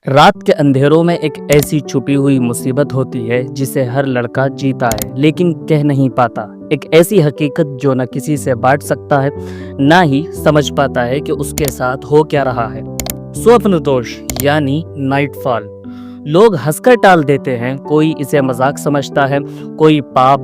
رات کے اندھیروں میں ایک ایسی چھپی ہوئی مصیبت ہوتی ہے جسے ہر لڑکا جیتا ہے لیکن کہہ نہیں پاتا۔ ایک ایسی حقیقت جو نہ کسی سے بانٹ سکتا ہے نہ ہی سمجھ پاتا ہے کہ اس کے ساتھ ہو کیا رہا ہے۔ سوپن دوش یعنی نائٹ فال۔ لوگ ہنس کر ٹال دیتے ہیں، کوئی اسے مذاق سمجھتا ہے، کوئی پاپ،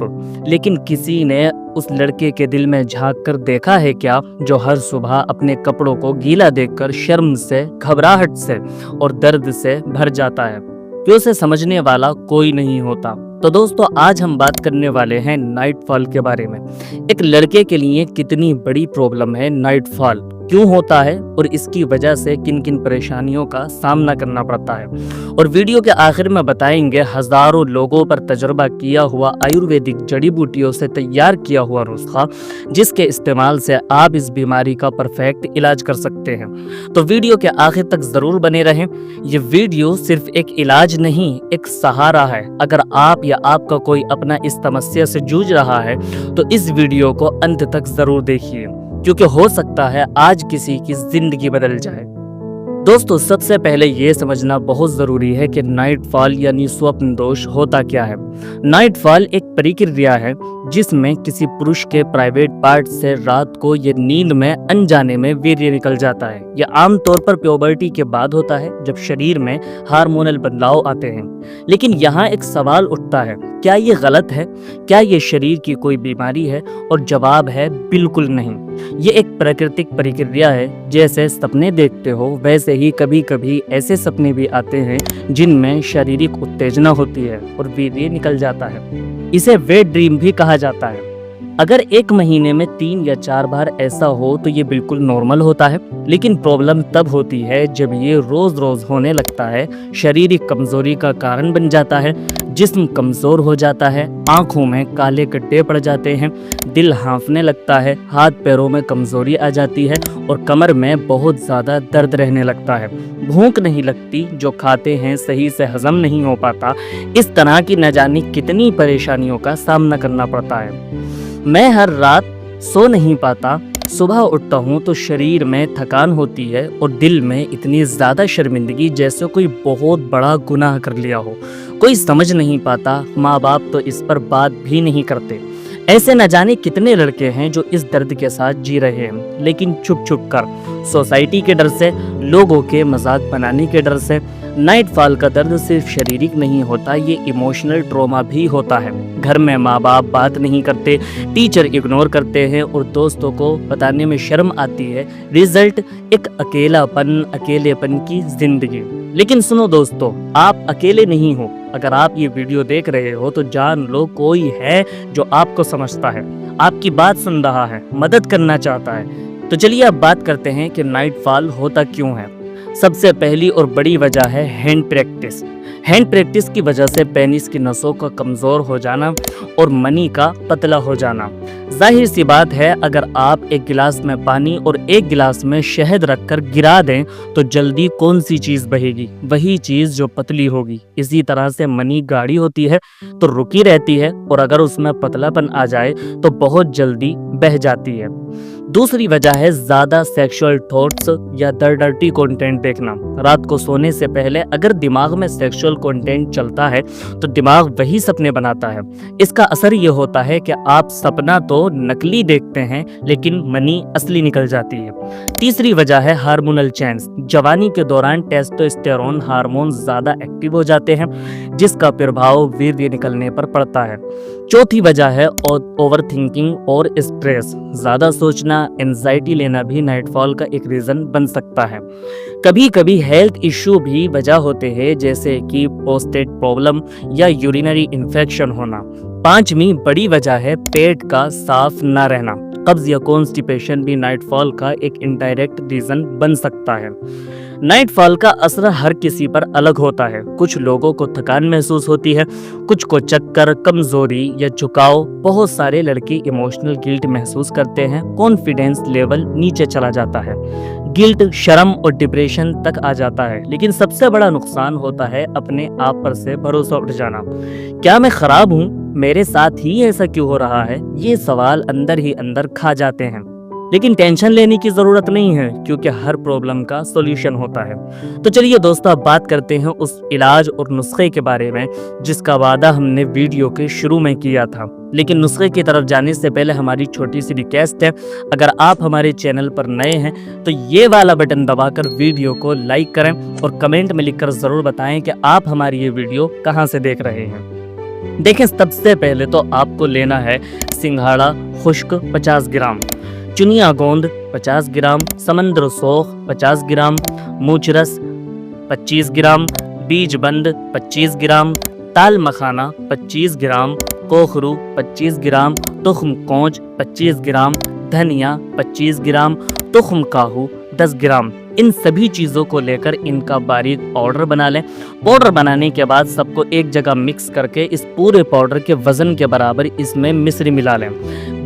لیکن کسی نے اس لڑکے کے دل میں جھانک کر دیکھا ہے کیا جو ہر صبح اپنے کپڑوں کو گیلا دیکھ کر شرم سے، گھبراہٹ سے اور درد سے بھر جاتا ہے کہ اسے سمجھنے والا کوئی نہیں ہوتا۔ تو دوستو، آج ہم بات کرنے والے ہیں نائٹ فال کے بارے میں۔ ایک لڑکے کے لیے کتنی بڑی پرابلم ہے نائٹ فال، کیوں ہوتا ہے اور اس کی وجہ سے کن کن پریشانیوں کا سامنا کرنا پڑتا ہے، اور ویڈیو کے آخر میں بتائیں گے ہزاروں لوگوں پر تجربہ کیا ہوا آیورویدک جڑی بوٹیوں سے تیار کیا ہوا نسخہ جس کے استعمال سے آپ اس بیماری کا پرفیکٹ علاج کر سکتے ہیں۔ تو ویڈیو کے آخر تک ضرور بنے رہیں۔ یہ ویڈیو صرف ایک علاج نہیں، ایک سہارا ہے۔ اگر آپ یا آپ کا کوئی اپنا اس سمسیا سے جوجھ رہا ہے تو اس ویڈیو کو انت تک ضرور دیکھیے، کیونکہ ہو سکتا ہے آج کسی کی زندگی بدل جائے۔ دوستو، سب سے پہلے یہ سمجھنا بہت ضروری ہے کہ نائٹ فال یعنی سوپن دوش ہوتا کیا ہے۔ نائٹ فال ایک پریکریا ہے جس میں کسی پروش کے پرائیویٹ پارٹ سے رات کو یہ نیند میں انجانے میں ویریہ نکل جاتا ہے۔ یہ عام طور پر پیوبرٹی کے بعد ہوتا ہے جب شریر میں ہارمونل بدلاؤ آتے ہیں۔ لیکن یہاں ایک سوال اٹھتا ہے، کیا یہ غلط ہے؟ کیا یہ شریر کی کوئی بیماری ہے؟ اور جواب ہے بالکل نہیں۔ یہ ایک پراکرتک پریکریا ہے۔ جیسے سپنے دیکھتے ہو ویسے ہی کبھی کبھی ایسے سپنے بھی آتے ہیں جن میں شاریرک اتےجنا ہوتی ہے اور ویریہ نکل جاتا ہے۔ اسے ویٹ ڈریم بھی کہا جاتا ہے۔ اگر ایک مہینے میں 3 یا 4 بار ایسا ہو تو یہ بالکل نارمل ہوتا ہے، لیکن پرابلم تب ہوتی ہے جب یہ روز روز ہونے لگتا ہے، شاریرک کمزوری کا کارن بن جاتا ہے، جسم کمزور ہو جاتا ہے، آنکھوں میں کالے گڈھے پڑ جاتے ہیں، دل ہانفنے لگتا ہے، ہاتھ پیروں میں کمزوری آ جاتی ہے اور کمر میں بہت زیادہ درد رہنے لگتا ہے، بھوک نہیں لگتی، جو کھاتے ہیں صحیح سے ہضم نہیں ہو پاتا۔ اس طرح کی نہ جانے کتنی پریشانیوں کا سامنا کرنا پڑتا ہے۔ میں ہر رات سو نہیں پاتا، صبح اٹھتا ہوں تو شریر میں تھکان ہوتی ہے اور دل میں اتنی زیادہ شرمندگی جیسے کوئی بہت بڑا گناہ کر لیا ہو۔ کوئی سمجھ نہیں پاتا، ماں باپ تو اس پر بات بھی نہیں کرتے۔ ایسے نہ جانے کتنے لڑکے ہیں جو اس درد کے ساتھ جی رہے ہیں، لیکن چھپ چھپ کر، سوسائٹی کے ڈر سے، لوگوں کے مذاق بنانے کے ڈر سے۔ نائٹ فال کا درد صرف شاریرک نہیں ہوتا، یہ ایموشنل ٹراما بھی ہوتا ہے۔ گھر میں ماں باپ بات نہیں کرتے، ٹیچر اگنور کرتے ہیں اور دوستوں کو بتانے میں شرم آتی ہے۔ ریزلٹ ایک اکیلے پن کی زندگی۔ لیکن سنو دوستو، آپ اکیلے نہیں ہو۔ اگر آپ یہ ویڈیو دیکھ رہے ہو تو جان لو کوئی ہے جو آپ کو سمجھتا ہے، آپ کی بات سن رہا ہے، مدد کرنا چاہتا ہے۔ تو چلیے اب بات کرتے ہیں کہ نائٹ فال ہوتا کیوں ہے۔ سب سے پہلی اور بڑی وجہ ہے ہینڈ پریکٹس۔ ہینڈ پریکٹس کی وجہ سے پینس کی نسوں کا کمزور ہو جانا اور منی کا پتلا ہو جانا۔ ظاہر سی بات ہے، اگر آپ ایک گلاس میں پانی اور ایک گلاس میں شہد رکھ کر گرا دیں تو جلدی کون سی چیز بہے گی؟ وہی چیز جو پتلی ہوگی۔ اسی طرح سے منی گاڑی ہوتی ہے تو رکی رہتی ہے، اور اگر اس میں پتلا پن آ جائے تو بہت جلدی بہہ جاتی ہے۔ دوسری وجہ ہے زیادہ سیکشول تھاٹس یا ڈرٹی کنٹینٹ دیکھنا۔ رات کو سونے سے پہلے اگر دماغ میں سیکشول کنٹینٹ چلتا ہے تو دماغ وہی سپنے بناتا ہے۔ اس کا اثر یہ ہوتا ہے کہ آپ سپنا تو نکلی دیکھتے ہیں لیکن منی اصلی نکل جاتی ہے۔ تیسری وجہ ہے ہارمونل چینج۔ جوانی کے دوران ٹیسٹوسٹیرون ہارمون زیادہ ایکٹیو ہو جاتے ہیں جس کا پربھاؤ ویریہ نکلنے پر پڑتا ہے۔ چوتھی وجہ ہے اوور تھنکنگ اور اسٹریس۔ زیادہ سوچنا، انزائٹی لینا بھی نائٹ فال کا ایک ریزن بن سکتا ہے۔ کبھی کبھی ہیلتھ ایشو بھی وجہ ہوتے ہیں، جیسے کہ پروسٹیٹ پرابلم یا یورینری انفیکشن ہونا۔ پانچویں بڑی وجہ ہے پیٹ کا صاف نہ رہنا۔ قبض یا کانسٹیپیشن بھی نائٹ فال کا ایک انڈائریکٹ ریزن بن سکتا ہے۔ نائٹ فال کا اثر ہر کسی پر الگ ہوتا ہے۔ کچھ لوگوں کو تھکان محسوس ہوتی ہے، کچھ کو چکر، کمزوری یا جھکاؤ۔ بہت سارے لڑکے ایموشنل گلٹ محسوس کرتے ہیں، کانفیڈنس لیول نیچے چلا جاتا ہے، گلٹ، شرم اور ڈپریشن تک آ جاتا ہے۔ لیکن سب سے بڑا نقصان ہوتا ہے اپنے آپ پر سے بھروسہ اٹھ جانا۔ کیا میں خراب ہوں؟ میرے ساتھ ہی ایسا کیوں ہو رہا ہے؟ یہ سوال اندر ہی اندر کھا جاتے ہیں۔ لیکن ٹینشن لینے کی ضرورت نہیں ہے کیونکہ ہر پرابلم کا سولوشن ہوتا ہے۔ تو چلیے دوستو اب بات کرتے ہیں اس علاج اور نسخے کے بارے میں جس کا وعدہ ہم نے ویڈیو کے شروع میں کیا تھا۔ لیکن نسخے کی طرف جانے سے پہلے ہماری چھوٹی سی ریکویسٹ ہے، اگر آپ ہمارے چینل پر نئے ہیں تو یہ والا بٹن دبا کر ویڈیو کو لائک کریں اور کمنٹ میں لکھ کر ضرور بتائیں کہ آپ ہماری یہ ویڈیو کہاں سے دیکھ رہے ہیں۔ دیکھیں، سب سے پہلے تو آپ کو لینا ہے سنگھاڑا خشک 50 گرام، چنیا گوند 50 گرام، سمندر سوخ 50 گرام، مونچھ رس 25 گرام، بیج بند 25 گرام، تال مکھانا 25 گرام، کوخرو 25 گرام، تخم کونچ 25 گرام، دھنیا 25 گرام، تخم کاہو 10 گرام۔ ان سبھی چیزوں کو لے کر ان کا باریک پاؤڈر بنا لیں۔ پاؤڈر بنانے کے بعد سب کو ایک جگہ مکس کر کے اس پورے پاؤڈر کے وزن کے برابر اس میں مصری ملا لیں۔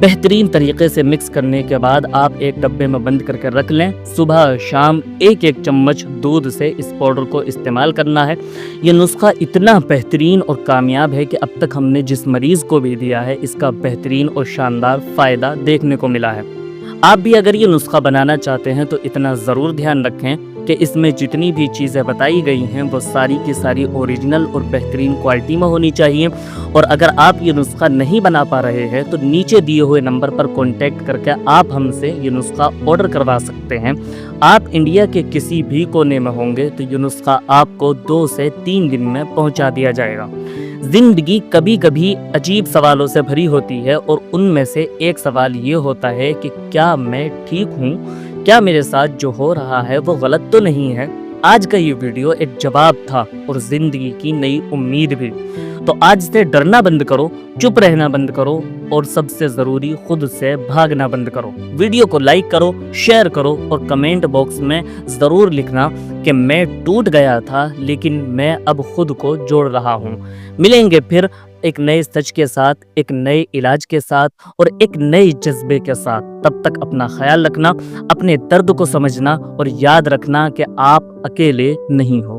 بہترین طریقے سے مکس کرنے کے بعد آپ ایک ڈبے میں بند کر کے رکھ لیں۔ صبح شام ایک چمچ دودھ سے اس پاؤڈر کو استعمال کرنا ہے۔ یہ نسخہ اتنا بہترین اور کامیاب ہے کہ اب تک ہم نے جس مریض کو بھی دیا ہے اس کا بہترین اور شاندار فائدہ دیکھنے کو ملا ہے۔ آپ بھی اگر یہ نسخہ بنانا چاہتے ہیں تو اتنا ضرور دھیان رکھیں کہ اس میں جتنی بھی چیزیں بتائی گئی ہیں وہ ساری کی ساری اوریجنل اور بہترین کوالٹی میں ہونی چاہیے۔ اور اگر آپ یہ نسخہ نہیں بنا پا رہے ہیں تو نیچے دیے ہوئے نمبر پر کانٹیکٹ کر کے آپ ہم سے یہ نسخہ آرڈر کروا سکتے ہیں۔ آپ انڈیا کے کسی بھی کونے میں ہوں گے تو یہ نسخہ آپ کو 2 سے 3 دن میں پہنچا دیا جائے گا۔ زندگی کبھی کبھی عجیب سوالوں سے بھری ہوتی ہے اور ان میں سے ایک سوال یہ ہوتا ہے کہ کیا میں ٹھیک ہوں؟ کیا میرے ساتھ جو ہو رہا ہے وہ غلط تو نہیں ہے؟ آج کا یہ ویڈیو ایک جواب تھا اور زندگی کی نئی امید بھی۔ تو آج سے ڈرنا بند کرو، چپ رہنا بند کرو اور سب سے ضروری خود سے بھاگنا بند کرو۔ ویڈیو کو لائک کرو، شیئر کرو اور کمنٹ باکس میں ضرور لکھنا کہ میں ٹوٹ گیا تھا لیکن میں اب خود کو جوڑ رہا ہوں۔ ملیں گے پھر ایک نئے سچ کے ساتھ، ایک نئے علاج کے ساتھ اور ایک نئے جذبے کے ساتھ۔ تب تک اپنا خیال رکھنا، اپنے درد کو سمجھنا اور یاد رکھنا کہ آپ اکیلے نہیں ہو۔